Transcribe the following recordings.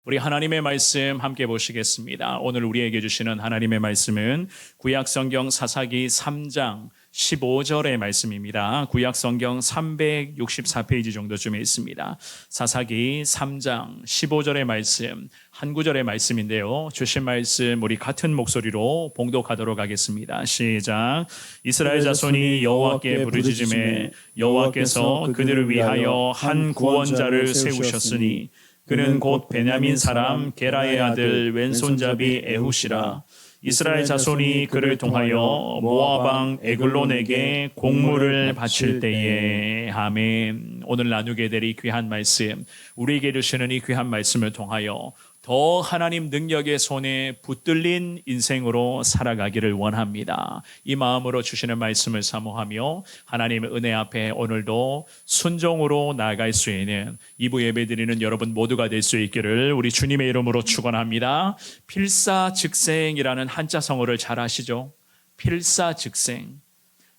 우리 하나님의 말씀 함께 보시겠습니다. 오늘 우리에게 주시는 하나님의 말씀은 구약성경 사사기 3장 15절의 말씀입니다. 구약성경 364페이지 정도쯤에 있습니다. 사사기 3장 15절의 말씀, 한 구절의 말씀인데요. 주신 말씀 우리 같은 목소리로 봉독하도록 하겠습니다. 시작. 이스라엘 자손이 여호와께 부르짖음에 여호와께서 그들을 위하여 한 구원자를 세우셨으니 그는 곧 베냐민 사람 게라의 아들 왼손잡이 에훗이라. 이스라엘 자손이 그를 통하여 모압 왕 에글론에게 공물을 바칠 때에. 아멘. 오늘 나누게 될 이 귀한 말씀, 우리에게 주시는 이 귀한 말씀을 통하여 더 하나님 능력의 손에 붙들린 인생으로 살아가기를 원합니다. 이 마음으로 주시는 말씀을 사모하며 하나님의 은혜 앞에 오늘도 순종으로 나아갈 수 있는 2부 예배드리는 여러분 모두가 될 수 있기를 우리 주님의 이름으로 축원합니다. 필사즉생이라는 한자성어를 잘 아시죠? 필사즉생.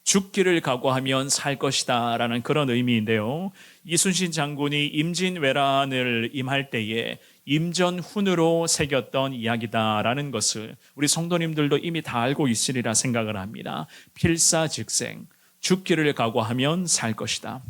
죽기를 각오하면 살 것이다 라는 그런 의미인데요. 이순신 장군이 임진왜란을 임할 때에 임전훈으로 새겼던 이야기다라는 것을 우리 성도님들도 이미 다 알고 있으리라 생각을 합니다. 필사즉생, 죽기를 각오하면 살 것이다.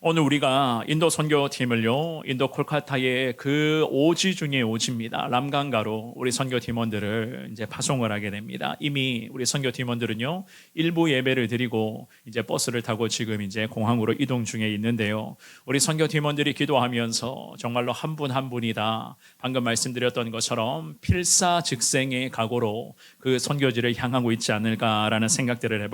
오늘 우리가 인도 선교팀을요, 인도 콜카타의 그 오지 중에 오지입니다. 람강가로 우리 선교팀원들을 이제 파송을 하게 됩니다. 이미 우리 선교팀원들은요, 일부 예배를 드리고 이제 버스를 타고 지금 이제 공항으로 이동 중에 있는데요. 우리 선교팀원들이 기도하면서 정말로 한 분 한 분이 다 방금 말씀드렸던 것처럼 필사즉생의 각오로 그 선교지를 향하고 있지 않을까라는 생각들을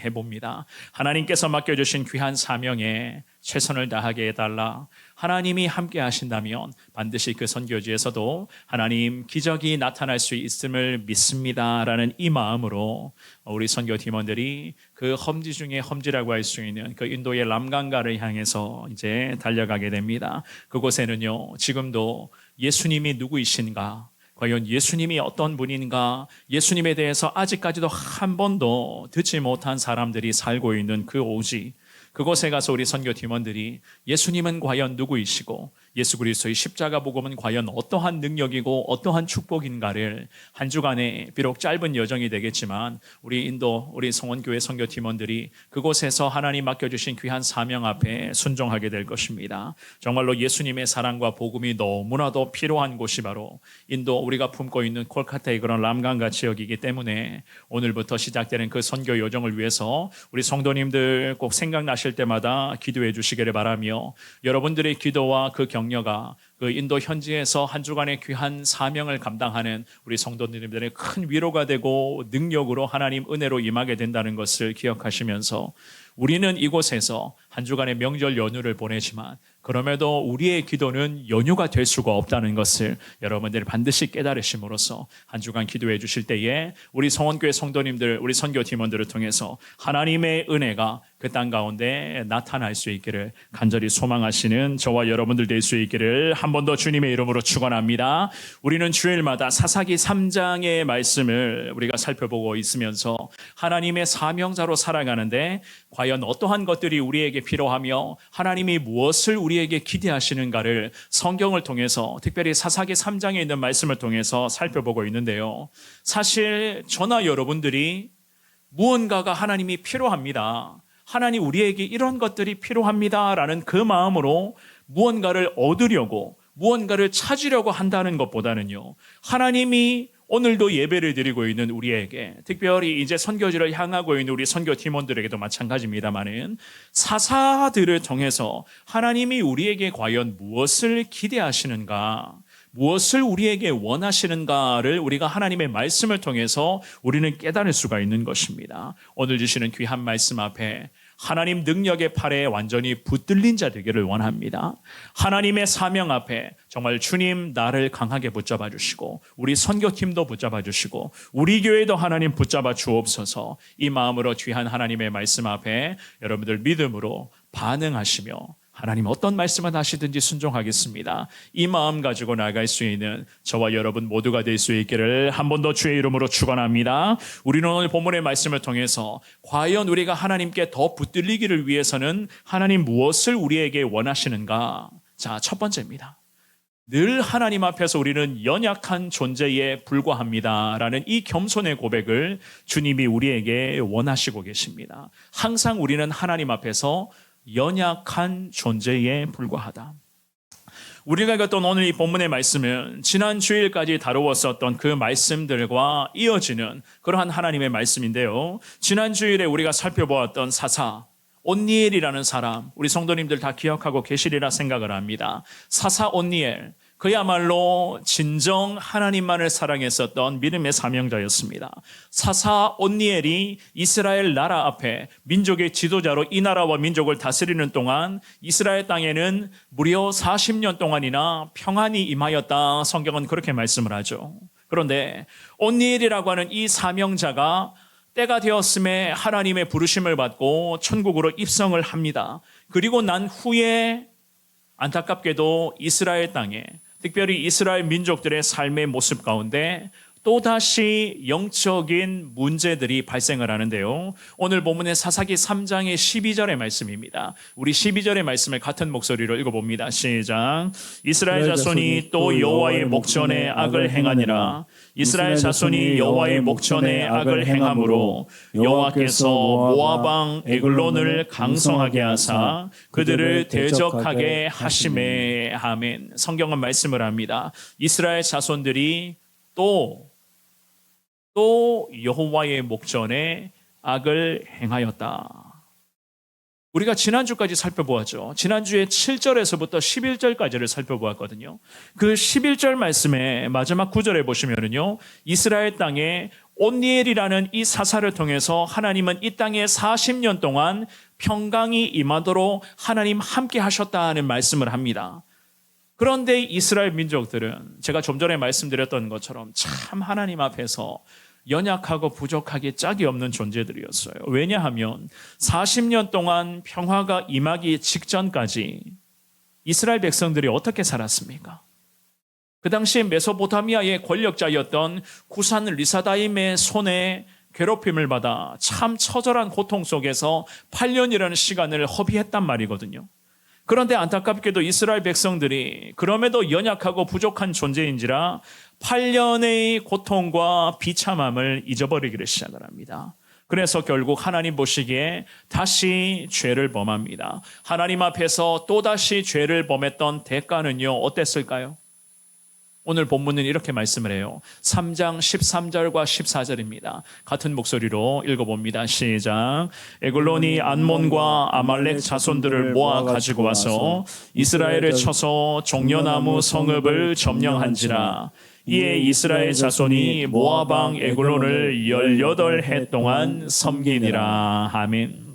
해봅니다. 하나님께서 맡겨주신 귀한 사명에 최선을 다하게 해달라. 하나님이 함께 하신다면 반드시 그 선교지에서도 하나님 기적이 나타날 수 있음을 믿습니다라는 이 마음으로 우리 선교팀원들이 그 험지 중에 험지라고 할 수 있는 그 인도의 람강가를 향해서 이제 달려가게 됩니다. 그곳에는요, 지금도 예수님이 누구이신가, 과연 예수님이 어떤 분인가, 예수님에 대해서 아직까지도 한 번도 듣지 못한 사람들이 살고 있는 그 오지, 그곳에 가서 우리 선교팀원들이 예수님은 과연 누구이시고 예수 그리스도의 십자가 복음은 과연 어떠한 능력이고 어떠한 축복인가를 한 주간의 비록 짧은 여정이 되겠지만 우리 인도, 우리 성원교회 선교팀원들이 그곳에서 하나님 맡겨주신 귀한 사명 앞에 순종하게 될 것입니다. 정말로 예수님의 사랑과 복음이 너무나도 필요한 곳이 바로 인도, 우리가 품고 있는 콜카타의 그런 람강가 지역이기 때문에 오늘부터 시작되는 그 선교 여정을 위해서 우리 성도님들 꼭 생각나실 때마다 기도해 주시기를 바라며, 여러분들의 기도와 그 격려가 그 인도 현지에서 한 주간의 귀한 사명을 감당하는 우리 성도님들의 큰 위로가 되고 능력으로 하나님 은혜로 임하게 된다는 것을 기억하시면서, 우리는 이곳에서 한 주간의 명절 연휴를 보내지만 그럼에도 우리의 기도는 연휴가 될 수가 없다는 것을 여러분들이 반드시 깨달으심으로써 한 주간 기도해 주실 때에 우리 성원교회 성도님들, 우리 선교팀원들을 통해서 하나님의 은혜가 그 땅 가운데 나타날 수 있기를 간절히 소망하시는 저와 여러분들 될 수 있기를 한 번 더 주님의 이름으로 축원합니다. 우리는 주일마다 사사기 3장의 말씀을 우리가 살펴보고 있으면서 하나님의 사명자로 살아가는데 과연 어떠한 것들이 우리에게 필요하며 하나님이 무엇을 우리에게 기대하시는가를 성경을 통해서, 특별히 사사기 3장에 있는 말씀을 통해서 살펴보고 있는데요. 사실 저나 여러분들이 무언가가 하나님이 필요합니다, 하나님 우리에게 이런 것들이 필요합니다라는 그 마음으로 무언가를 얻으려고, 무언가를 찾으려고 한다는 것보다는요, 하나님이 오늘도 예배를 드리고 있는 우리에게, 특별히 이제 선교지를 향하고 있는 우리 선교팀원들에게도 마찬가지입니다만은, 사사들을 통해서 하나님이 우리에게 과연 무엇을 기대하시는가, 무엇을 우리에게 원하시는가를 우리가 하나님의 말씀을 통해서 우리는 깨달을 수가 있는 것입니다. 오늘 주시는 귀한 말씀 앞에 하나님 능력의 팔에 완전히 붙들린 자 되기를 원합니다. 하나님의 사명 앞에 정말 주님 나를 강하게 붙잡아 주시고 우리 선교팀도 붙잡아 주시고 우리 교회도 하나님 붙잡아 주옵소서. 이 마음으로 귀한 하나님의 말씀 앞에 여러분들 믿음으로 반응하시며 하나님 어떤 말씀을 하시든지 순종하겠습니다, 이 마음 가지고 나아갈 수 있는 저와 여러분 모두가 될 수 있기를 한 번 더 주의 이름으로 축원합니다. 우리는 오늘 본문의 말씀을 통해서 과연 우리가 하나님께 더 붙들리기를 위해서는 하나님 무엇을 우리에게 원하시는가? 자, 첫 번째입니다. 늘 하나님 앞에서 우리는 연약한 존재에 불과합니다라는 이 겸손의 고백을 주님이 우리에게 원하시고 계십니다. 항상 우리는 하나님 앞에서 연약한 존재에 불과하다. 우리가 읽었던 오늘 이 본문의 말씀은 지난 주일까지 다루었었던 그 말씀들과 이어지는 그러한 하나님의 말씀인데요. 지난 주일에 우리가 살펴보았던 사사 온니엘이라는 사람, 우리 성도님들 다 기억하고 계시리라 생각을 합니다. 사사 온니엘, 그야말로 진정 하나님만을 사랑했었던 믿음의 사명자였습니다. 사사 온니엘이 이스라엘 나라 앞에 민족의 지도자로 이 나라와 민족을 다스리는 동안 이스라엘 땅에는 무려 40년 동안이나 평안이 임하였다. 성경은 그렇게 말씀을 하죠. 그런데 온니엘이라고 하는 이 사명자가 때가 되었음에 하나님의 부르심을 받고 천국으로 입성을 합니다. 그리고 난 후에 안타깝게도 이스라엘 땅에, 특별히 이스라엘 민족들의 삶의 모습 가운데 또다시 영적인 문제들이 발생을 하는데요. 오늘 본문의 사사기 3장의 12절의 말씀입니다. 우리 12절의 말씀을 같은 목소리로 읽어봅니다. 시작. 이스라엘 자손이 또 여호와의 목전에 악을 행하니라. 이스라엘 자손이 여호와의 목전에 악을 행함으로 여호와께서 모압 왕 에글론을 강성하게 하사 그들을 대적하게 하시매. 아멘. 성경은 말씀을 합니다. 이스라엘 자손들이 또 여호와의 목전에 악을 행하였다. 우리가 지난주까지 살펴보았죠. 지난주에 7절에서부터 11절까지를 살펴보았거든요. 그 11절 말씀의 마지막 구절에 보시면은요, 이스라엘 땅에 온니엘이라는 이 사사를 통해서 하나님은 이 땅에 40년 동안 평강이 임하도록 하나님 함께 하셨다는 말씀을 합니다. 그런데 이스라엘 민족들은 제가 좀 전에 말씀드렸던 것처럼 참 하나님 앞에서 연약하고 부족하기 짝이 없는 존재들이었어요. 왜냐하면 40년 동안 평화가 임하기 직전까지 이스라엘 백성들이 어떻게 살았습니까? 그 당시 메소포타미아의 권력자였던 구산 리사다임의 손에 괴롭힘을 받아 참 처절한 고통 속에서 8년이라는 시간을 허비했단 말이거든요. 그런데 안타깝게도 이스라엘 백성들이 그럼에도 연약하고 부족한 존재인지라 8년의 고통과 비참함을 잊어버리기를 시작을 합니다. 그래서 결국 하나님 보시기에 다시 죄를 범합니다. 하나님 앞에서 또다시 죄를 범했던 대가는요, 어땠을까요? 오늘 본문은 이렇게 말씀을 해요. 3장 13절과 14절입니다. 같은 목소리로 읽어봅니다. 시작. 에글론이 안몬과 아말렉 자손들을 모아 가지고 와서 이스라엘을 쳐서 종려나무 성읍을 점령한지라. 이에 이스라엘 자손이 모압 왕 에글론을 18해 동안 섬기니라. 아멘.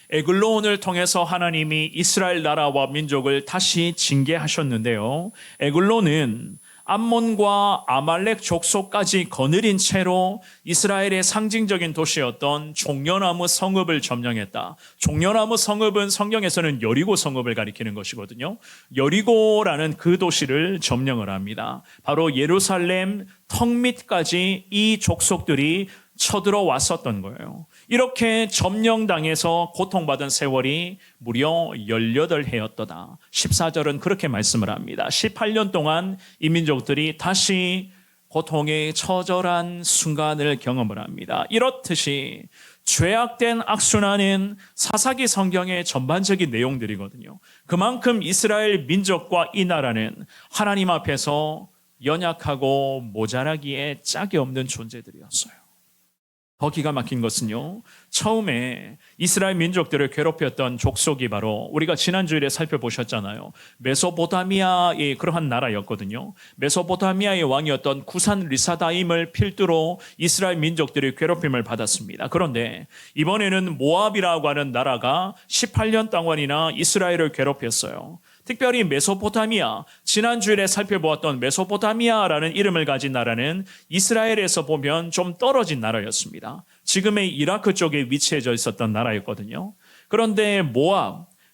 에글론을 통해서 하나님이 이스라엘 나라와 민족을 다시 징계하셨는데요. 에글론은 암몬과 아말렉 족속까지 거느린 채로 이스라엘의 상징적인 도시였던 종려나무 성읍을 점령했다. 종려나무 성읍은 성경에서는 여리고 성읍을 가리키는 것이거든요. 여리고라는 그 도시를 점령을 합니다. 바로 예루살렘 턱 밑까지 이 족속들이 쳐들어왔었던 거예요. 이렇게 점령당해서 고통받은 세월이 무려 18해였도다. 14절은 그렇게 말씀을 합니다. 18년 동안 이 민족들이 다시 고통의 처절한 순간을 경험을 합니다. 이렇듯이 죄악된 악순환은 사사기 성경의 전반적인 내용들이거든요. 그만큼 이스라엘 민족과 이 나라는 하나님 앞에서 연약하고 모자라기에 짝이 없는 존재들이었어요. 더 기가 막힌 것은요, 처음에 이스라엘 민족들을 괴롭혔던 족속이 바로 우리가 지난주일에 살펴보셨잖아요. 메소포타미아의 그러한 나라였거든요. 메소포타미아의 왕이었던 구산 리사다임을 필두로 이스라엘 민족들이 괴롭힘을 받았습니다. 그런데 이번에는 모압이라고 하는 나라가 18년 동안이나 이스라엘을 괴롭혔어요. 특별히 메소포타미아, 지난주일에 살펴보았던 메소포타미아라는 이름을 가진 나라는 이스라엘에서 보면 좀 떨어진 나라였습니다. 지금의 이라크 쪽에 위치해져 있었던 나라였거든요. 그런데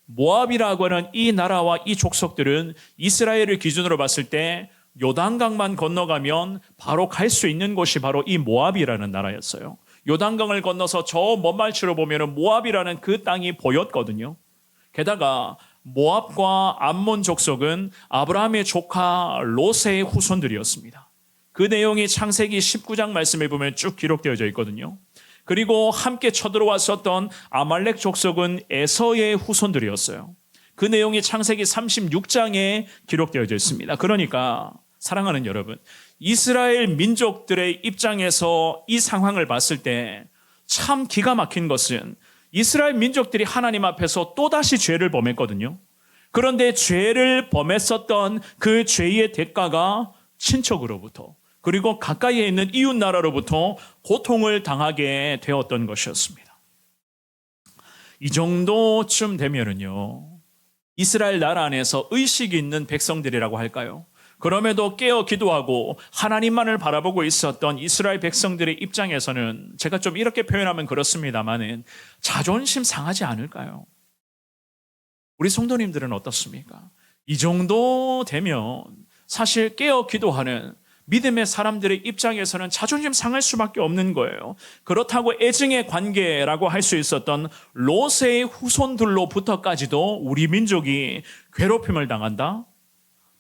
모압이라고 하는 이 나라와 이 족속들은 이스라엘을 기준으로 봤을 때 요단강만 건너가면 바로 갈 수 있는 곳이 바로 이 모압이라는 나라였어요. 요단강을 건너서 저 먼 말치로 보면 모압이라는 그 땅이 보였거든요. 게다가 모압과 암몬 족속은 아브라함의 조카 롯의 후손들이었습니다. 그 내용이 창세기 19장 말씀에 보면 쭉 기록되어져 있거든요. 그리고 함께 쳐들어왔었던 아말렉 족속은 에서의 후손들이었어요. 그 내용이 창세기 36장에 기록되어져 있습니다. 그러니까 사랑하는 여러분, 이스라엘 민족들의 입장에서 이 상황을 봤을 때 참 기가 막힌 것은 이스라엘 민족들이 하나님 앞에서 또다시 죄를 범했거든요. 그런데 죄를 범했었던 그 죄의 대가가 친척으로부터 그리고 가까이에 있는 이웃 나라로부터 고통을 당하게 되었던 것이었습니다. 이 정도쯤 되면은요, 이스라엘 나라 안에서 의식이 있는 백성들이라고 할까요? 그럼에도 깨어 기도하고 하나님만을 바라보고 있었던 이스라엘 백성들의 입장에서는 제가 좀 이렇게 표현하면 그렇습니다만은 자존심 상하지 않을까요? 우리 성도님들은 어떻습니까? 이 정도 되면 사실 깨어 기도하는 믿음의 사람들의 입장에서는 자존심 상할 수밖에 없는 거예요. 그렇다고 애증의 관계라고 할 수 있었던 롯의 후손들로부터까지도 우리 민족이 괴롭힘을 당한다?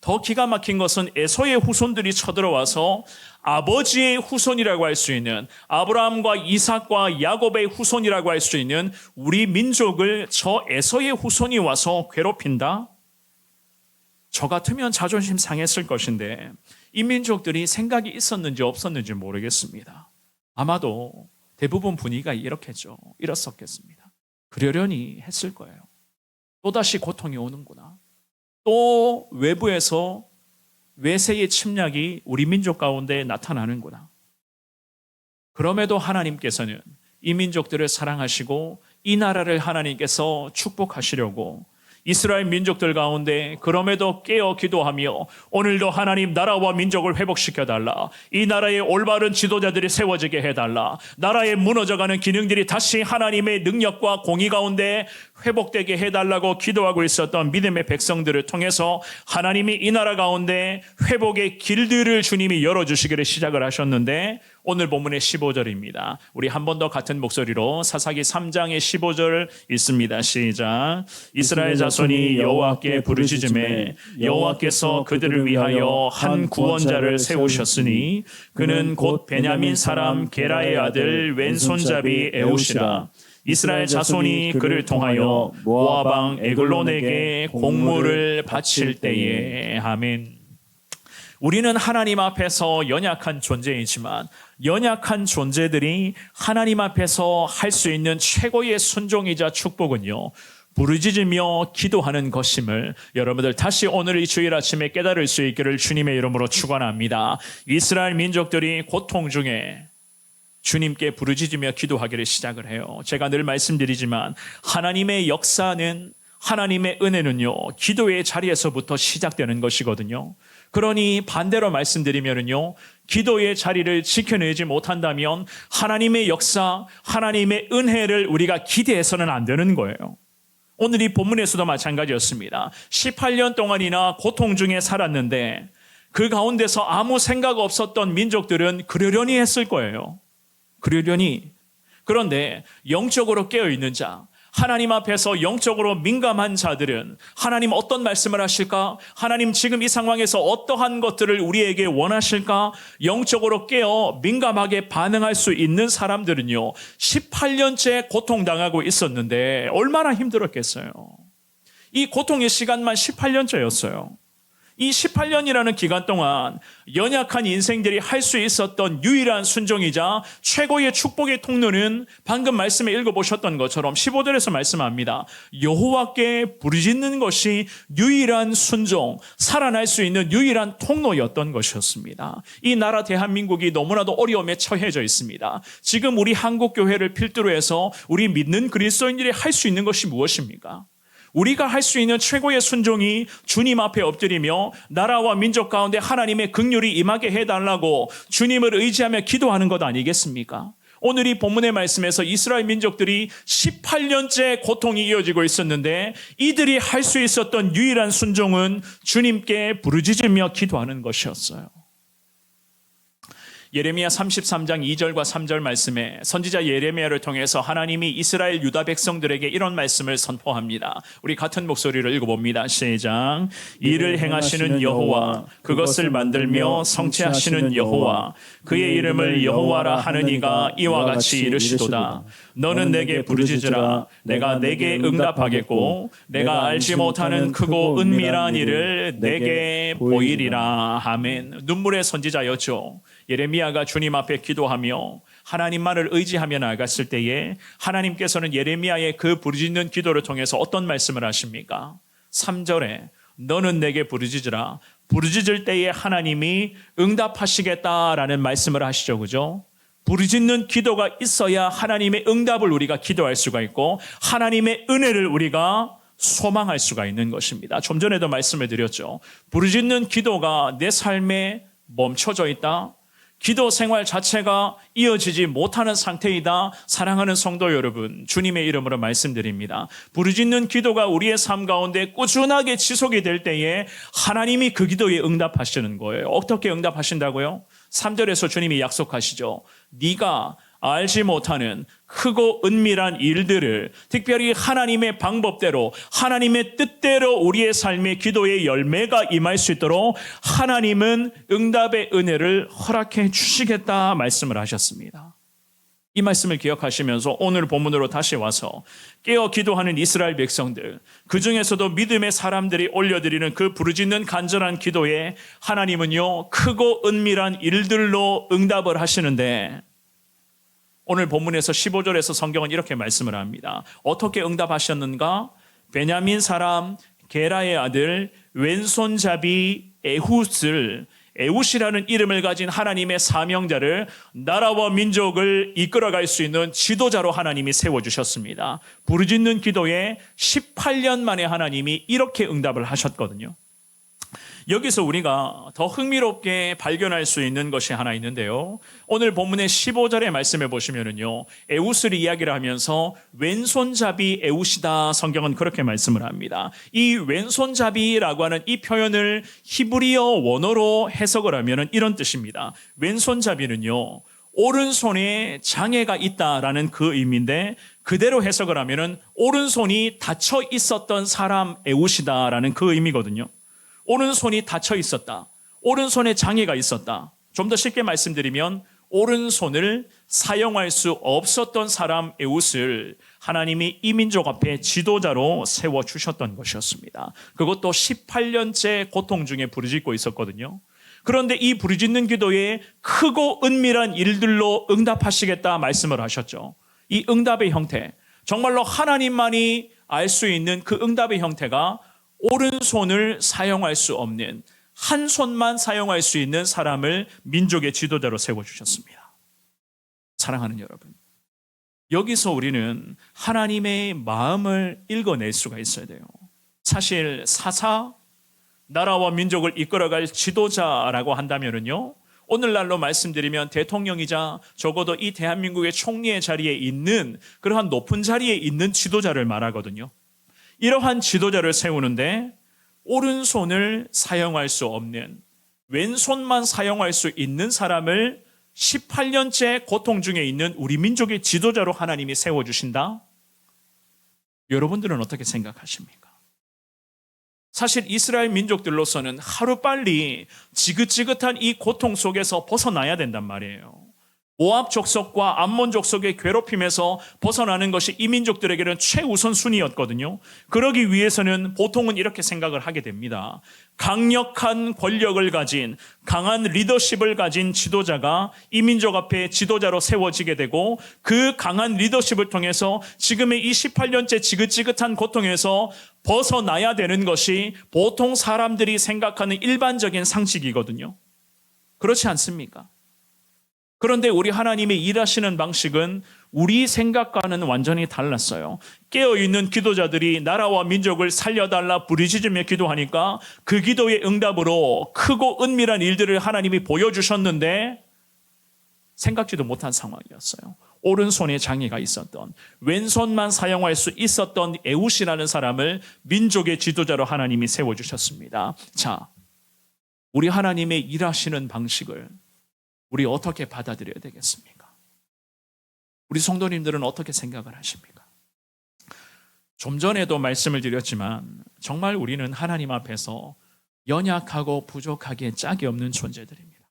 더 기가 막힌 것은 에서의 후손들이 쳐들어와서 아버지의 후손이라고 할 수 있는 아브라함과 이삭과 야곱의 후손이라고 할 수 있는 우리 민족을 저 에서의 후손이 와서 괴롭힌다? 저 같으면 자존심 상했을 것인데 이 민족들이 생각이 있었는지 없었는지 모르겠습니다. 아마도 대부분 분위기가 이렇었겠습니다. 그러려니 했을 거예요. 또다시 고통이 오는구나. 또 외부에서 외세의 침략이 우리 민족 가운데 나타나는구나. 그럼에도 하나님께서는 이 민족들을 사랑하시고 이 나라를 하나님께서 축복하시려고 이스라엘 민족들 가운데 그럼에도 깨어 기도하며 오늘도 하나님 나라와 민족을 회복시켜달라. 이 나라의 올바른 지도자들이 세워지게 해달라. 나라의 무너져가는 기능들이 다시 하나님의 능력과 공의 가운데 회복되게 해달라고 기도하고 있었던 믿음의 백성들을 통해서 하나님이 이 나라 가운데 회복의 길들을 주님이 열어주시기를 시작을 하셨는데 오늘 본문의 15절입니다. 우리 한 번 더 같은 목소리로 사사기 3장의 15절 읽습니다. 시작. 이스라엘 자손이 여호와께 부르짖음에 여호와께서 그들을 위하여 한 구원자를 세우셨으니 그는 곧 베냐민 사람 게라의 아들 왼손잡이 에웃이라. 이스라엘 자손이 그를 통하여 모압 왕 에글론에게 공물을 바칠 때에. 아멘. 우리는 하나님 앞에서 연약한 존재이지만 연약한 존재들이 하나님 앞에서 할 수 있는 최고의 순종이자 축복은요, 부르짖으며 기도하는 것임을 여러분들 다시 오늘 이 주일 아침에 깨달을 수 있기를 주님의 이름으로 축원합니다. 이스라엘 민족들이 고통 중에 주님께 부르짖으며 기도하기를 시작을 해요. 제가 늘 말씀드리지만 하나님의 역사는, 하나님의 은혜는요, 기도의 자리에서부터 시작되는 것이거든요. 그러니 반대로 말씀드리면요, 기도의 자리를 지켜내지 못한다면 하나님의 역사, 하나님의 은혜를 우리가 기대해서는 안 되는 거예요. 오늘 이 본문에서도 마찬가지였습니다. 18년 동안이나 고통 중에 살았는데 그 가운데서 아무 생각 없었던 민족들은 그러려니 했을 거예요. 그러려니. 그런데 영적으로 깨어있는 자, 하나님 앞에서 영적으로 민감한 자들은 하나님 어떤 말씀을 하실까? 하나님 지금 이 상황에서 어떠한 것들을 우리에게 원하실까? 영적으로 깨어 민감하게 반응할 수 있는 사람들은요, 18년째 고통당하고 있었는데 얼마나 힘들었겠어요. 이 고통의 시간만 18년째였어요. 이 18년이라는 기간 동안 연약한 인생들이 할 수 있었던 유일한 순종이자 최고의 축복의 통로는 방금 말씀에 읽어보셨던 것처럼 15절에서 말씀합니다. 여호와께 부르짖는 것이 유일한 순종, 살아날 수 있는 유일한 통로였던 것이었습니다. 이 나라 대한민국이 너무나도 어려움에 처해져 있습니다. 지금 우리 한국교회를 필두로 해서 우리 믿는 그리스도인들이 할 수 있는 것이 무엇입니까? 우리가 할 수 있는 최고의 순종이 주님 앞에 엎드리며 나라와 민족 가운데 하나님의 긍휼이 임하게 해달라고 주님을 의지하며 기도하는 것 아니겠습니까? 오늘 이 본문의 말씀에서 이스라엘 민족들이 18년째 고통이 이어지고 있었는데 이들이 할 수 있었던 유일한 순종은 주님께 부르짖으며 기도하는 것이었어요. 예레미야 33장 2절과 3절 말씀에 선지자 예레미야를 통해서 하나님이 이스라엘 유다 백성들에게 이런 말씀을 선포합니다. 우리 같은 목소리로 읽어봅니다. 시작. 이를 행하시는 여호와, 그것을 만들며 성취하시는 여호와, 그의 이름을 여호와라 하는 이가 이와 같이 이르시도다. 너는 내게 부르짖으라. 내가 내게 응답하겠고 내가 알지 못하는 크고 은밀한 일을 내게 보이리라. 아멘. 눈물의 선지자였죠. 예레미야가 주님 앞에 기도하며 하나님만을 의지하며 나아갔을 때에 하나님께서는 예레미야의 그 부르짖는 기도를 통해서 어떤 말씀을 하십니까? 3절에 너는 내게 부르짖으라. 부르짖을 때에 하나님이 응답하시겠다라는 말씀을 하시죠. 그죠? 부르짖는 기도가 있어야 하나님의 응답을 우리가 기도할 수가 있고 하나님의 은혜를 우리가 소망할 수가 있는 것입니다. 좀 전에도 말씀을 드렸죠. 부르짖는 기도가 내 삶에 멈춰져 있다. 기도 생활 자체가 이어지지 못하는 상태이다. 사랑하는 성도 여러분, 주님의 이름으로 말씀드립니다. 부르짖는 기도가 우리의 삶 가운데 꾸준하게 지속이 될 때에 하나님이 그 기도에 응답하시는 거예요. 어떻게 응답하신다고요? 3절에서 주님이 약속하시죠. 네가 알지 못하는 크고 은밀한 일들을 특별히 하나님의 방법대로 하나님의 뜻대로 우리의 삶의 기도의 열매가 임할 수 있도록 하나님은 응답의 은혜를 허락해 주시겠다 말씀을 하셨습니다. 이 말씀을 기억하시면서 오늘 본문으로 다시 와서 깨어 기도하는 이스라엘 백성들, 그 중에서도 믿음의 사람들이 올려드리는 그 부르짖는 간절한 기도에 하나님은요 크고 은밀한 일들로 응답을 하시는데 오늘 본문에서 15절에서 성경은 이렇게 말씀을 합니다. 어떻게 응답하셨는가? 베냐민 사람 게라의 아들 왼손잡이 에훗이라는 이름을 가진 하나님의 사명자를 나라와 민족을 이끌어갈 수 있는 지도자로 하나님이 세워주셨습니다. 부르짖는 기도에 18년 만에 하나님이 이렇게 응답을 하셨거든요. 여기서 우리가 더 흥미롭게 발견할 수 있는 것이 하나 있는데요. 오늘 본문의 15절의 말씀에 보시면은요, 에훗을 이야기를 하면서 왼손잡이 에훗이다 성경은 그렇게 말씀을 합니다. 이 왼손잡이라고 하는 이 표현을 히브리어 원어로 해석을 하면은 이런 뜻입니다. 왼손잡이는요, 오른손에 장애가 있다라는 그 의미인데 그대로 해석을 하면은 오른손이 닫혀 있었던 사람 에훗이다라는 그 의미거든요. 오른손이 닫혀 있었다. 오른손에 장애가 있었다. 좀 더 쉽게 말씀드리면 오른손을 사용할 수 없었던 사람 에훗을 하나님이 이 민족 앞에 지도자로 세워주셨던 것이었습니다. 그것도 18년째 고통 중에 부르짖고 있었거든요. 그런데 이 부르짖는 기도에 크고 은밀한 일들로 응답하시겠다 말씀을 하셨죠. 이 응답의 형태, 정말로 하나님만이 알 수 있는 그 응답의 형태가 오른손을 사용할 수 없는 한 손만 사용할 수 있는 사람을 민족의 지도자로 세워주셨습니다. 사랑하는 여러분, 여기서 우리는 하나님의 마음을 읽어낼 수가 있어야 돼요. 사실 나라와 민족을 이끌어갈 지도자라고 한다면요, 오늘날로 말씀드리면 대통령이자 적어도 이 대한민국의 총리의 자리에 있는 그러한 높은 자리에 있는 지도자를 말하거든요. 이러한 지도자를 세우는데 오른손을 사용할 수 없는 왼손만 사용할 수 있는 사람을 18년째 고통 중에 있는 우리 민족의 지도자로 하나님이 세워주신다? 여러분들은 어떻게 생각하십니까? 사실 이스라엘 민족들로서는 하루빨리 지긋지긋한 이 고통 속에서 벗어나야 된단 말이에요. 모압 족속과 암몬 족속의 괴롭힘에서 벗어나는 것이 이 민족들에게는 최우선순위였거든요. 그러기 위해서는 보통은 이렇게 생각을 하게 됩니다. 강력한 권력을 가진 강한 리더십을 가진 지도자가 이 민족 앞에 지도자로 세워지게 되고 그 강한 리더십을 통해서 지금의 이 18년째 지긋지긋한 고통에서 벗어나야 되는 것이 보통 사람들이 생각하는 일반적인 상식이거든요. 그렇지 않습니까? 그런데 우리 하나님의 일하시는 방식은 우리 생각과는 완전히 달랐어요. 깨어있는 기도자들이 나라와 민족을 살려달라 부르짖으며 기도하니까 그 기도의 응답으로 크고 은밀한 일들을 하나님이 보여주셨는데 생각지도 못한 상황이었어요. 오른손에 장애가 있었던, 왼손만 사용할 수 있었던 에훗이라는 사람을 민족의 지도자로 하나님이 세워주셨습니다. 자, 우리 하나님의 일하시는 방식을 우리 어떻게 받아들여야 되겠습니까? 우리 성도님들은 어떻게 생각을 하십니까? 좀 전에도 말씀을 드렸지만 정말 우리는 하나님 앞에서 연약하고 부족하기에 짝이 없는 존재들입니다.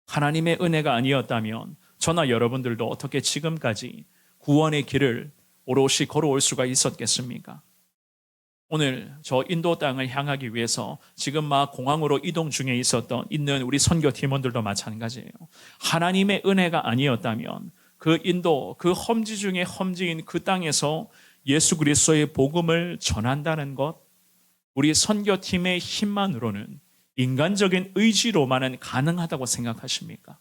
하나님의 은혜가 아니었다면 저나 여러분들도 어떻게 지금까지 구원의 길을 오롯이 걸어올 수가 있었겠습니까? 오늘 저 인도 땅을 향하기 위해서 지금 막 공항으로 이동 중에 있는 우리 선교 팀원들도 마찬가지예요. 하나님의 은혜가 아니었다면 그 인도, 그 험지 중에 험지인 그 땅에서 예수 그리스도의 복음을 전한다는 것, 우리 선교팀의 힘만으로는 인간적인 의지로만은 가능하다고 생각하십니까?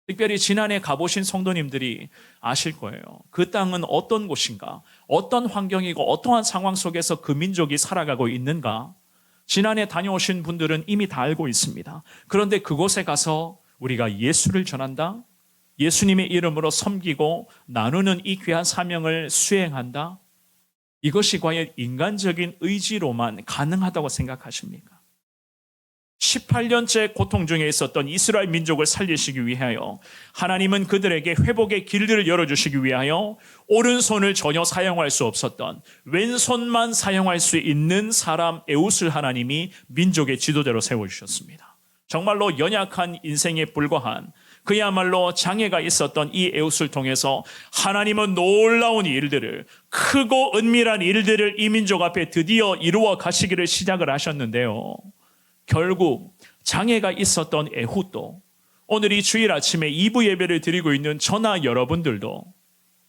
특별히 지난해 가보신 성도님들이 아실 거예요. 그 땅은 어떤 곳인가, 어떤 환경이고 어떠한 상황 속에서 그 민족이 살아가고 있는가, 지난해 다녀오신 분들은 이미 다 알고 있습니다. 그런데 그곳에 가서 우리가 예수를 전한다, 예수님의 이름으로 섬기고 나누는 이 귀한 사명을 수행한다, 이것이 과연 인간적인 의지로만 가능하다고 생각하십니까? 18년째 고통 중에 있었던 이스라엘 민족을 살리시기 위하여 하나님은 그들에게 회복의 길들을 열어주시기 위하여 오른손을 전혀 사용할 수 없었던 왼손만 사용할 수 있는 사람 에웃을 하나님이 민족의 지도자로 세워주셨습니다. 정말로 연약한 인생에 불과한 그야말로 장애가 있었던 이 에웃을 통해서 하나님은 놀라운 일들을, 크고 은밀한 일들을 이 민족 앞에 드디어 이루어 가시기를 시작을 하셨는데요. 결국 장애가 있었던 에훗도 오늘 이 주일 아침에 2부 예배를 드리고 있는 저나 여러분들도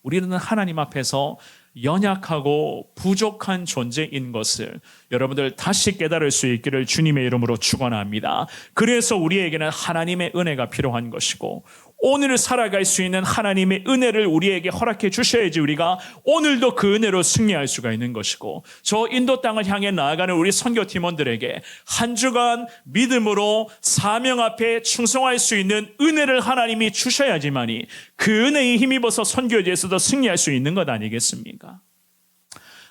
우리는 하나님 앞에서 연약하고 부족한 존재인 것을 여러분들 다시 깨달을 수 있기를 주님의 이름으로 축원합니다. 그래서 우리에게는 하나님의 은혜가 필요한 것이고 오늘 살아갈 수 있는 하나님의 은혜를 우리에게 허락해 주셔야지 우리가 오늘도 그 은혜로 승리할 수가 있는 것이고, 저 인도 땅을 향해 나아가는 우리 선교팀원들에게 한 주간 믿음으로 사명 앞에 충성할 수 있는 은혜를 하나님이 주셔야지만이 그 은혜에 힘입어서 선교지에서도 승리할 수 있는 것 아니겠습니까?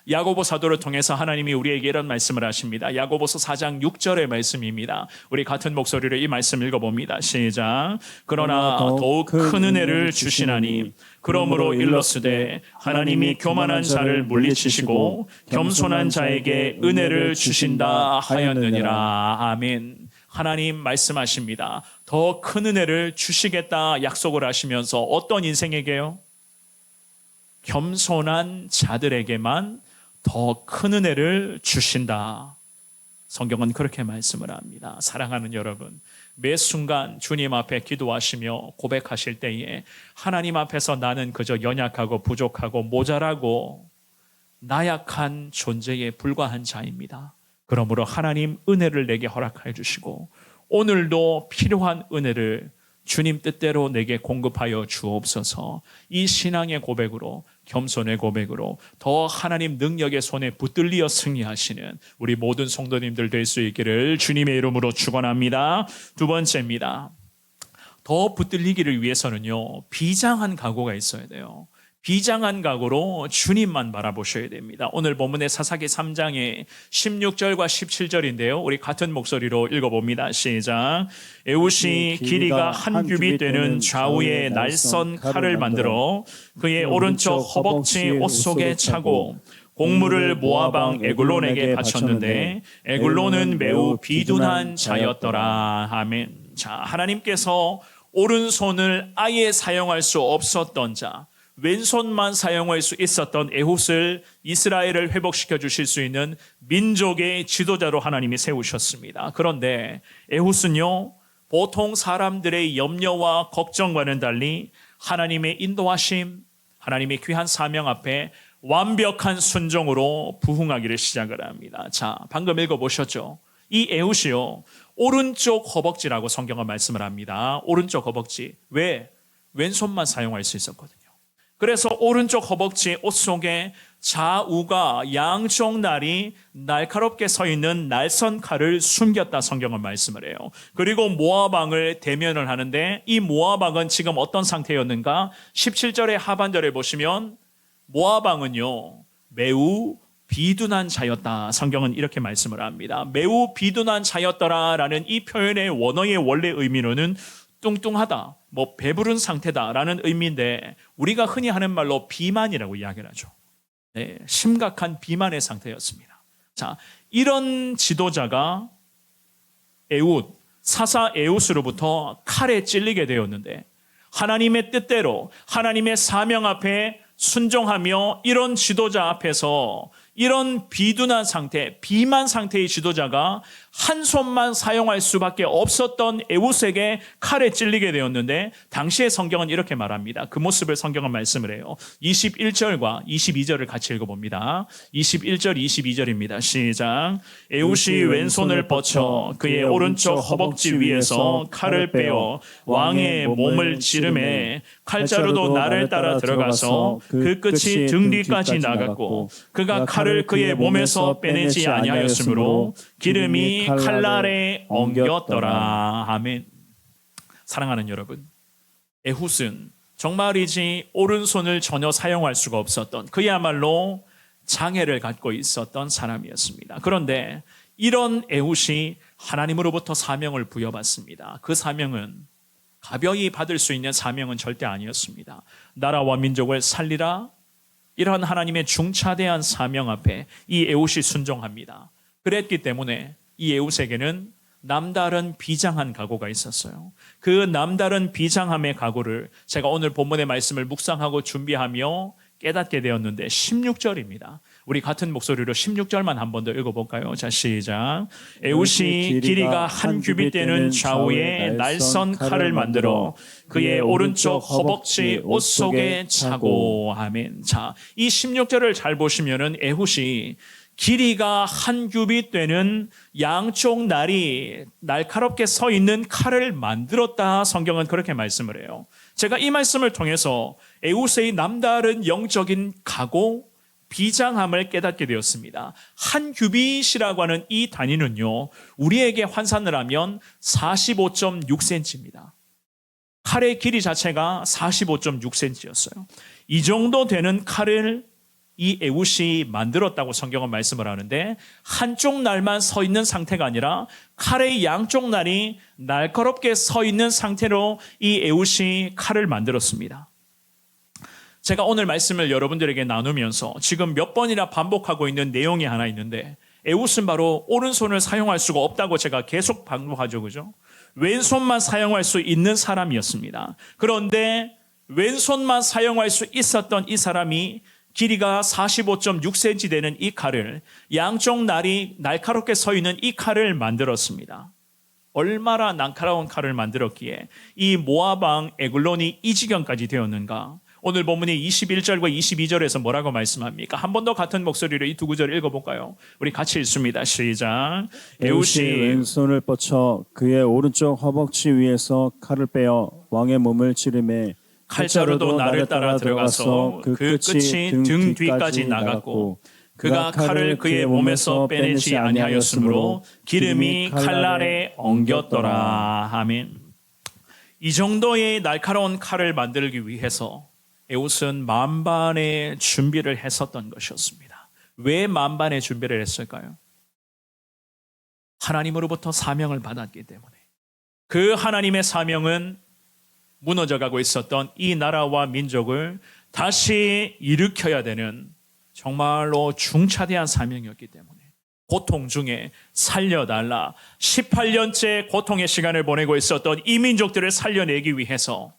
야고보 사도를 통해서 하나님이 우리에게 이런 말씀을 하십니다. 야고보서 4장 6절의 말씀입니다. 우리 같은 목소리로 이 말씀 읽어봅니다. 시작. 그러나 더욱 큰 은혜를 주시나니 그러므로 일러스되 하나님이 교만한 자를 물리치시고 겸손한 자에게 은혜를 주신다 하였느니라. 아멘. 하나님 말씀하십니다. 더 큰 은혜를 주시겠다 약속을 하시면서 어떤 인생에게요? 겸손한 자들에게만 더 큰 은혜를 주신다. 성경은 그렇게 말씀을 합니다. 사랑하는 여러분, 매 순간 주님 앞에 기도하시며 고백하실 때에 하나님 앞에서 나는 그저 연약하고 부족하고 모자라고 나약한 존재에 불과한 자입니다. 그러므로 하나님 은혜를 내게 허락해 주시고 오늘도 필요한 은혜를 주님 뜻대로 내게 공급하여 주옵소서. 이 신앙의 고백으로, 겸손의 고백으로 더 하나님 능력의 손에 붙들리어 승리하시는 우리 모든 성도님들 될 수 있기를 주님의 이름으로 축원합니다. 두 번째입니다. 더 붙들리기를 위해서는요, 비장한 각오가 있어야 돼요. 비장한 각오로 주님만 바라보셔야 됩니다. 오늘 본문의 사사기 3장의 16절과 17절인데요. 우리 같은 목소리로 읽어봅니다. 시작. 에훗이 길이가 한 규빗 되는 좌우에 날선 칼을 만들어 그의 오른쪽 허벅지 옷 속에 차고 곡물을 모압 에글론에게 바쳤는데 에글론은 매우 비둔한 자였더라. 아멘. 자, 하나님께서 오른손을 아예 사용할 수 없었던 자, 왼손만 사용할 수 있었던 에훗을 이스라엘을 회복시켜 주실 수 있는 민족의 지도자로 하나님이 세우셨습니다. 그런데 에훗은요, 보통 사람들의 염려와 걱정과는 달리 하나님의 인도하심, 하나님의 귀한 사명 앞에 완벽한 순종으로 부응하기를 시작을 합니다. 자, 방금 읽어보셨죠? 이 에훗이요, 오른쪽 허벅지라고 성경은 말씀을 합니다. 오른쪽 허벅지. 왜? 왼손만 사용할 수 있었거든요. 그래서 오른쪽 허벅지 옷 속에 좌우가 양쪽 날이 날카롭게 서 있는 날선 칼을 숨겼다 성경은 말씀을 해요. 그리고 모압 왕을 대면을 하는데 이 모압 왕은 지금 어떤 상태였는가? 17절의 하반절에 보시면 모압 왕은요, 매우 비둔한 자였다. 성경은 이렇게 말씀을 합니다. 매우 비둔한 자였더라라는 이 표현의 원어의 원래 의미로는 뚱뚱하다, 뭐 배부른 상태다라는 의미인데 우리가 흔히 하는 말로 비만이라고 이야기를 하죠. 네, 심각한 비만의 상태였습니다. 자, 이런 지도자가 에훗, 사사 에훗으로부터 칼에 찔리게 되었는데 하나님의 뜻대로 하나님의 사명 앞에 순종하며 이런 지도자 앞에서 이런 비둔한 상태, 비만 상태의 지도자가 한 손만 사용할 수밖에 없었던 에훗에게 칼에 찔리게 되었는데 당시의 성경은 이렇게 말합니다. 그 모습을 성경은 말씀을 해요. 21절과 22절을 같이 읽어봅니다. 21절, 22절입니다. 시작. 에훗이 왼손을 뻗쳐 그의 오른쪽 허벅지 위에서 칼을 빼어 왕의 몸을 찌르매 칼자루도 나를 따라 들어가서 그 끝이 등 뒤까지 나갔고 그가 칼을 그의 몸에서 빼내지 아니하였으므로 기름이 칼날에 엉겼더라. 아멘. 사랑하는 여러분, 에훗은 정말이지 오른손을 전혀 사용할 수가 없었던 그야말로 장애를 갖고 있었던 사람이었습니다. 그런데 이런 에훗이 하나님으로부터 사명을 부여받습니다. 그 사명은 가벼이 받을 수 있는 사명은 절대 아니었습니다. 나라와 민족을 살리라, 이러한 하나님의 중차대한 사명 앞에 이 에훗이 순종합니다. 그랬기 때문에 이 에훗에게는 남다른 비장한 각오가 있었어요. 그 남다른 비장함의 각오를 제가 오늘 본문의 말씀을 묵상하고 준비하며 깨닫게 되었는데 16절입니다. 우리 같은 목소리로 16절만 한 번 더 읽어볼까요? 자, 시작. 에훗이 길이가 한 규빗 되는 좌우에 날선 칼을 만들어 그의 오른쪽 허벅지 옷 속에 차고. 아멘. 자, 이 16절을 잘 보시면은 에훗이 길이가 한 규빗 되는 양쪽 날이 날카롭게 서 있는 칼을 만들었다. 성경은 그렇게 말씀을 해요. 제가 이 말씀을 통해서 에훗의 남다른 영적인 각오, 비장함을 깨닫게 되었습니다. 한 규빗이라고 하는 이 단위는요, 우리에게 환산을 하면 45.6cm입니다. 칼의 길이 자체가 45.6cm였어요. 이 정도 되는 칼을 이 에훗이 만들었다고 성경은 말씀을 하는데 한쪽 날만 서 있는 상태가 아니라 칼의 양쪽 날이 날카롭게 서 있는 상태로 이 에훗이 칼을 만들었습니다. 제가 오늘 말씀을 여러분들에게 나누면서 지금 몇 번이나 반복하고 있는 내용이 하나 있는데 에훗은 바로 오른손을 사용할 수가 없다고 제가 계속 반복하죠. 그죠? 왼손만 사용할 수 있는 사람이었습니다. 그런데 왼손만 사용할 수 있었던 이 사람이 길이가 45.6cm 되는 이 칼을, 양쪽 날이 날카롭게 서 있는 이 칼을 만들었습니다. 얼마나 날카로운 칼을 만들었기에 이 모압 왕 에글론이 이 지경까지 되었는가? 오늘 본문이 21절과 22절에서 뭐라고 말씀합니까? 한 번 더 같은 목소리로 이 두 구절 읽어볼까요? 우리 같이 읽습니다. 시작. 에훗이 왼손을 뻗쳐 그의 오른쪽 허벅지 위에서 칼을 빼어 왕의 몸을 찌르매 칼자루도 나를 따라 들어가서 그 끝이 등 뒤까지 나갔고 그가 칼을 그의 몸에서 빼내지 아니하였으므로 기름이 칼날에 엉겼더라. 아멘. 이 정도의 날카로운 칼을 만들기 위해서 에훗은 만반의 준비를 했었던 것이었습니다. 왜 만반의 준비를 했을까요? 하나님으로부터 사명을 받았기 때문에. 그 하나님의 사명은 무너져가고 있었던 이 나라와 민족을 다시 일으켜야 되는 정말로 중차대한 사명이었기 때문에 고통 중에 살려달라, 18년째 고통의 시간을 보내고 있었던 이 민족들을 살려내기 위해서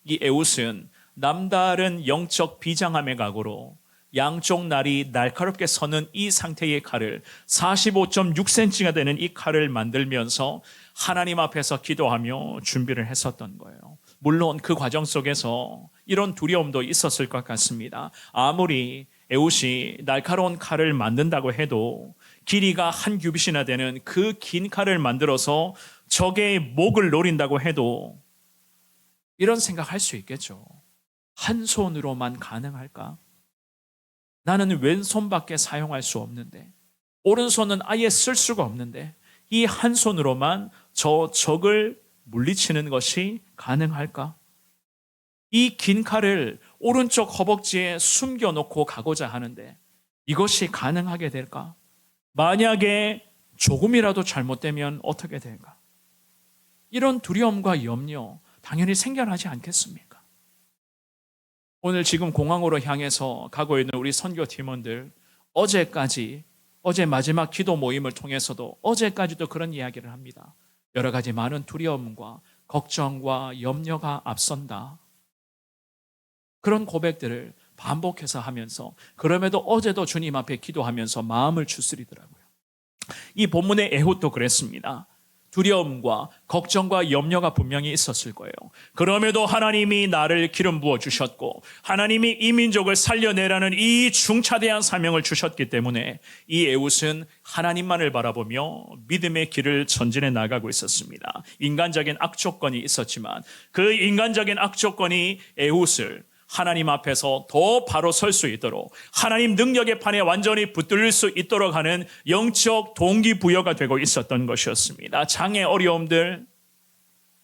이 에훗은 남다른 영적 비장함의 각오로 양쪽 날이 날카롭게 서는 이 상태의 칼을 45.6cm가 되는 이 칼을 만들면서 하나님 앞에서 기도하며 준비를 했었던 거예요. 물론 그 과정 속에서 이런 두려움도 있었을 것 같습니다. 아무리 에훗이 날카로운 칼을 만든다고 해도 길이가 한 규빗이나 되는 그 긴 칼을 만들어서 적의 목을 노린다고 해도 이런 생각할 수 있겠죠. 한 손으로만 가능할까? 나는 왼손밖에 사용할 수 없는데, 오른손은 아예 쓸 수가 없는데 이 한 손으로만 저 적을 물리치는 것이 가능할까? 이 긴 칼을 오른쪽 허벅지에 숨겨놓고 가고자 하는데 이것이 가능하게 될까? 만약에 조금이라도 잘못되면 어떻게 될까? 이런 두려움과 염려, 당연히 생겨나지 않겠습니까? 오늘 지금 공항으로 향해서 가고 있는 우리 선교팀원들, 어제 마지막 기도 모임을 통해서도 어제까지도 그런 이야기를 합니다. 여러 가지 많은 두려움과 걱정과 염려가 앞선다. 그런 고백들을 반복해서 하면서, 그럼에도 어제도 주님 앞에 기도하면서 마음을 추스리더라고요. 이 본문의 에훗도 그랬습니다. 두려움과 걱정과 염려가 분명히 있었을 거예요. 그럼에도 하나님이 나를 기름 부어 주셨고 하나님이 이 민족을 살려내라는 이 중차대한 사명을 주셨기 때문에 이 에훗은 하나님만을 바라보며 믿음의 길을 전진해 나가고 있었습니다. 인간적인 악조건이 있었지만 그 인간적인 악조건이 에훗을 하나님 앞에서 더 바로 설 수 있도록, 하나님 능력의 판에 완전히 붙들릴 수 있도록 하는 영적 동기부여가 되고 있었던 것이었습니다. 장애, 어려움들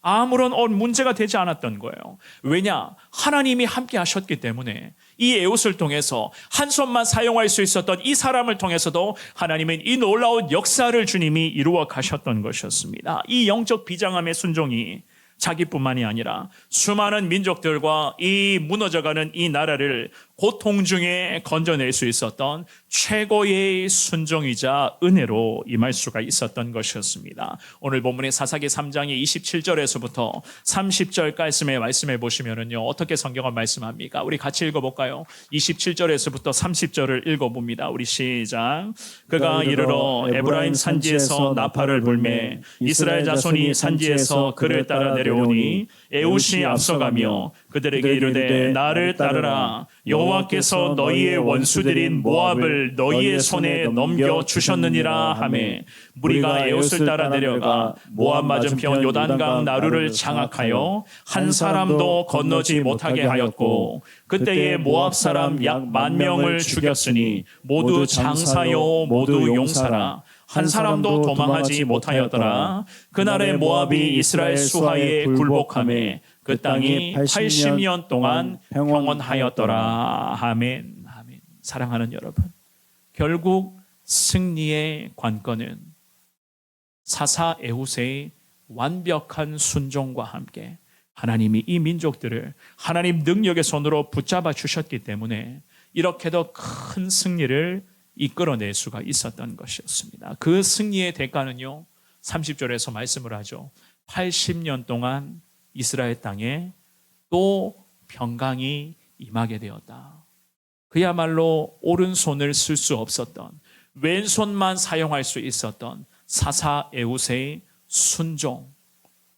아무런 문제가 되지 않았던 거예요. 왜냐? 하나님이 함께 하셨기 때문에 이 에훗을 통해서 한 손만 사용할 수 있었던 이 사람을 통해서도 하나님은 이 놀라운 역사를 주님이 이루어 가셨던 것이었습니다. 이 영적 비장함의 순종이 자기뿐만이 아니라 수많은 민족들과 이 무너져가는 이 나라를 고통 중에 건져낼 수 있었던 최고의 순종이자 은혜로 임할 수가 있었던 것이었습니다. 오늘 본문의 사사기 3장의 27절에서부터 30절까지의 말씀해 보시면은요, 어떻게 성경은 말씀합니까? 우리 같이 읽어볼까요? 27절에서부터 30절을 읽어봅니다. 우리 시작. 그가 이르러 에브라임 산지에서 나팔을 불매 이스라엘 자손이 산지에서 그를 따라 내려오니 에훗이 앞서가며 그들에게 이르되 나를 따르라. 여호와께서 너희의 원수들인 모압을 너희의 손에 넘겨 주셨느니라 하매 무리가 에훗을 따라 내려가 모압 맞은편 요단강 나루를 장악하여 한 사람도 건너지 못하게 하였고 그때에 모압 사람 약 10,000명을 죽였으니 모두 장사요 모두 용사라. 한 사람도 도망하지 못하였더라. 그날에 모압이 이스라엘 수하에 굴복하매 그 땅이 80년 동안 평온하였더라. 아멘. 아멘. 사랑하는 여러분, 결국 승리의 관건은 사사 에훗의 완벽한 순종과 함께 하나님이 이 민족들을 하나님 능력의 손으로 붙잡아 주셨기 때문에 이렇게도 큰 승리를 이끌어낼 수가 있었던 것이었습니다. 그 승리의 대가는요, 30절에서 말씀을 하죠. 80년 동안 이스라엘 땅에 또 평강이 임하게 되었다. 그야말로 오른손을 쓸 수 없었던, 왼손만 사용할 수 있었던 사사 에훗의 순종,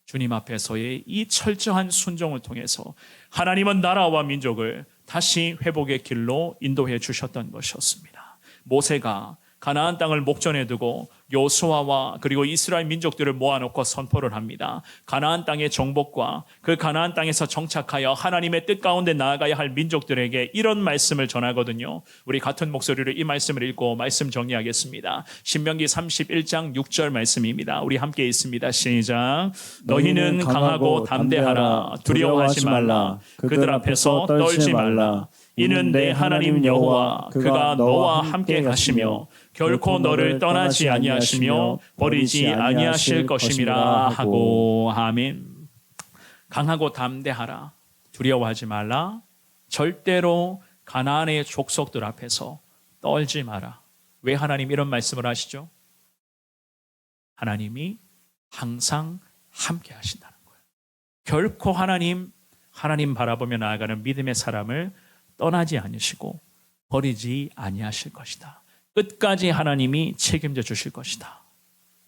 주님 앞에서의 이 철저한 순종을 통해서 하나님은 나라와 민족을 다시 회복의 길로 인도해 주셨던 것이었습니다. 모세가 가나안 땅을 목전에 두고 여호수아와 그리고 이스라엘 민족들을 모아놓고 선포를 합니다. 가나안 땅의 정복과 그 가나안 땅에서 정착하여 하나님의 뜻 가운데 나아가야 할 민족들에게 이런 말씀을 전하거든요. 우리 같은 목소리로 이 말씀을 읽고 말씀 정리하겠습니다. 신명기 31장 6절 말씀입니다. 우리 함께 있습니다. 시작. 너희는 강하고 담대하라. 두려워하지 말라. 그들 앞에서 떨지 말라. 이는 내 하나님 여호와 그가 너와 함께 가시며 결코 너를 떠나지 아니하시며 버리지 아니하실 것임이라 하고. 아멘. 강하고 담대하라. 두려워하지 말라. 절대로 가나안의 족속들 앞에서 떨지 마라. 왜 하나님 이런 말씀을 하시죠? 하나님이 항상 함께 하신다는 거예요. 결코 하나님 바라보며 나아가는 믿음의 사람을 떠나지 않으시고 버리지 아니하실 것이다. 끝까지 하나님이 책임져 주실 것이다.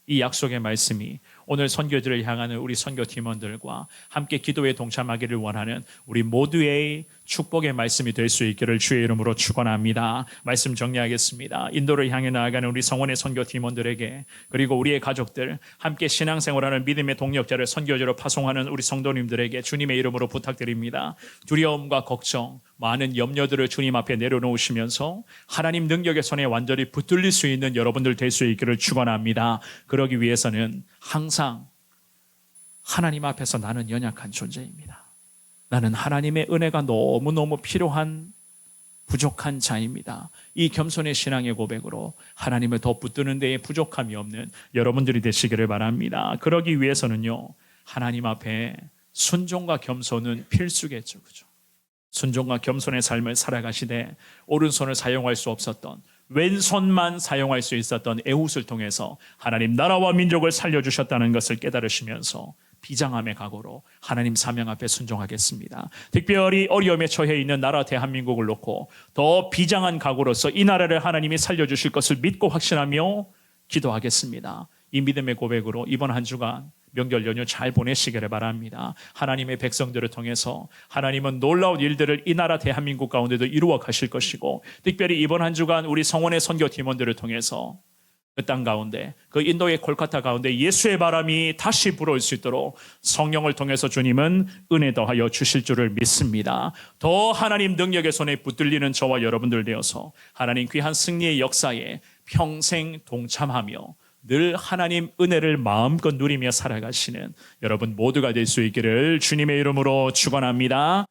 이 약속의 말씀이 오늘 선교지를 향하는 우리 선교팀원들과 함께 기도에 동참하기를 원하는 우리 모두의 축복의 말씀이 될 수 있기를 주의 이름으로 축원합니다. 말씀 정리하겠습니다. 인도를 향해 나아가는 우리 성원의 선교팀원들에게, 그리고 우리의 가족들, 함께 신앙생활하는 믿음의 동력자를 선교지로 파송하는 우리 성도님들에게 주님의 이름으로 부탁드립니다. 두려움과 걱정, 많은 염려들을 주님 앞에 내려놓으시면서 하나님 능력의 손에 완전히 붙들릴 수 있는 여러분들 될 수 있기를 축원합니다. 그러기 위해서는 항상 하나님 앞에서 나는 연약한 존재입니다. 나는 하나님의 은혜가 너무너무 필요한 부족한 자입니다. 이 겸손의 신앙의 고백으로 하나님을 더 붙드는 데에 부족함이 없는 여러분들이 되시기를 바랍니다. 그러기 위해서는요, 하나님 앞에 순종과 겸손은 필수겠죠. 그죠? 순종과 겸손의 삶을 살아가시되 오른손을 사용할 수 없었던 왼손만 사용할 수 있었던 에훗을 통해서 하나님 나라와 민족을 살려주셨다는 것을 깨달으시면서 비장함의 각오로 하나님 사명 앞에 순종하겠습니다. 특별히 어려움에 처해 있는 나라 대한민국을 놓고 더 비장한 각오로서 이 나라를 하나님이 살려주실 것을 믿고 확신하며 기도하겠습니다. 이 믿음의 고백으로 이번 한 주간 명절 연휴 잘 보내시기를 바랍니다. 하나님의 백성들을 통해서 하나님은 놀라운 일들을 이 나라 대한민국 가운데도 이루어 가실 것이고, 특별히 이번 한 주간 우리 성원의 선교 팀원들을 통해서 그 땅 가운데, 그 인도의 콜카타 가운데 예수의 바람이 다시 불어올 수 있도록 성령을 통해서 주님은 은혜 더하여 주실 줄을 믿습니다. 더 하나님 능력의 손에 붙들리는 저와 여러분들 되어서 하나님 귀한 승리의 역사에 평생 동참하며 늘 하나님 은혜를 마음껏 누리며 살아가시는 여러분 모두가 될 수 있기를 주님의 이름으로 축원합니다.